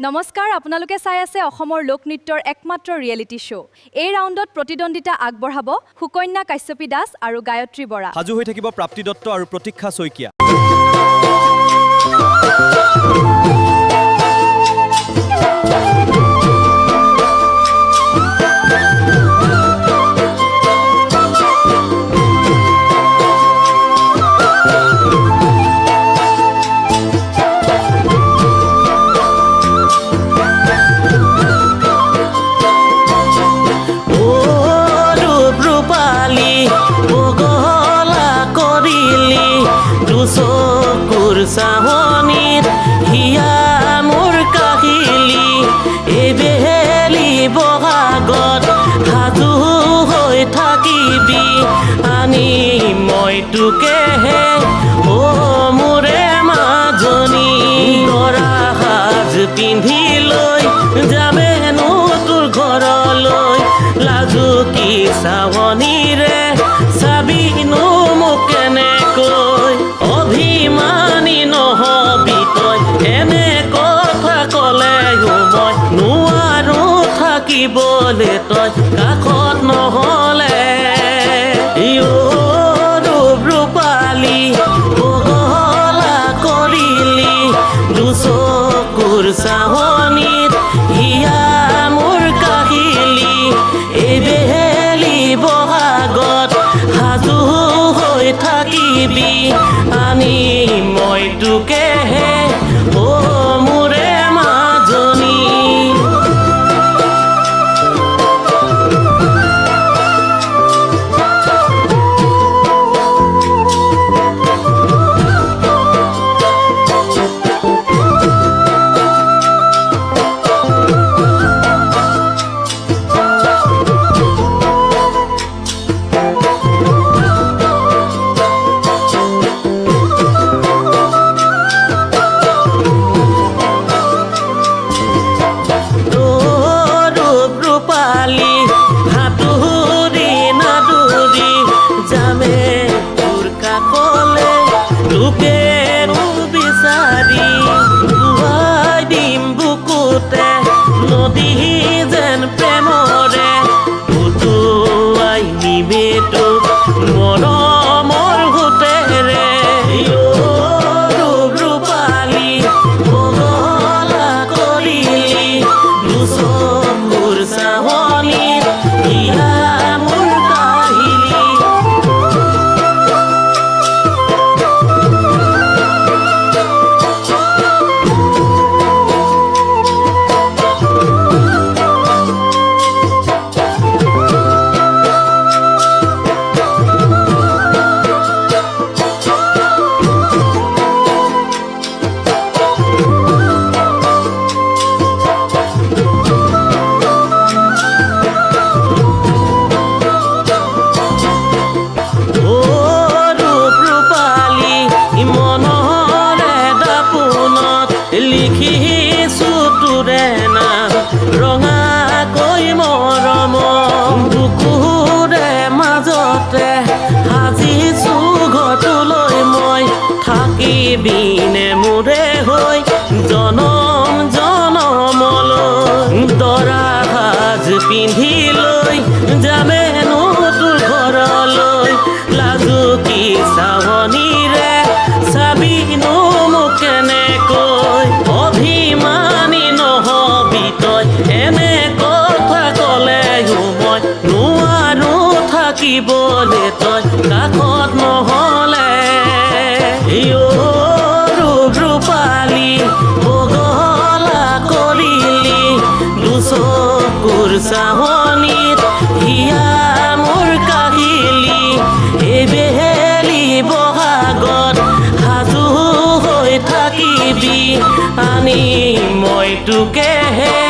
নমস্কাৰ, আপোনালোকে চাই আছে অসমৰ লোকনৃত্যৰ একমাত্ৰ ৰিয়েলিটি শ্ব'। এই ৰাউণ্ডত প্ৰতিদ্বন্দ্বিতা আগবঢ়াব সুকন্যা কাশ্যপী দাস আৰু গায়ত্ৰী বৰা। সাজু হৈ থাকিব প্ৰাপ্তি দত্ত আৰু প্ৰতীক্ষা শইকীয়া। চাহনিত হিয়া মোৰ কাহিলি এবেলি বহাগত সাজু হৈ থাকিবি আনি মই তোকেহে অ মোৰে মাজনী দৰা সাজ পিন্ধি লৈ যামেনো তোৰ ঘৰলৈ লাজু কি চাৱনীৰে চাবিনো মোক কেনেকৈ অভিমানী নহবি তই এনে কথা ক'লে মই নোৱাৰো থাকিবলৈ তই কাষত নহ'লে ৰূপালী বগলা কৰিলি দুচকুৰ চাহনিত হিয়া মোৰ কাহিলি এবেলি বহাগত সাজু হৈ থাকিবি আনি মই তোকেহে অ মোৰে মাজনী। নদী যেন প্ৰেমৰে উটুৱাই নিবে তোক মৰমৰ সোঁতেৰে ৰূপালী বগলা কৰিলি দুচকুৰ চাৱনিত হিয়া মোৰ কাহিলি লিখিছো তোৰে নাম ৰঙাকৈ মৰম বুকুৰে মাজতে সাজিছো ঘৰটোলৈ মই থাকিবিনে মোৰে হৈ জনম জনমলৈ দৰা সাজ পিন্ধি লৈ যামেনো তোৰ ঘৰলৈ লাজু কি চাৱনীৰে চাবিনো মোক কেনেকৈ অভিমানী নহবি তই এনে কথা ক'লে মই নোৱাৰো থাকিবলৈ তই কাষত নহ'লে ৰূপালী বগলা কৰিলি দুচকুৰ চাৱনিত হিয়া মোৰ কাহিলি এবেলি বহাগত সাজু হৈ থাকিবি আনি মই তোকেহে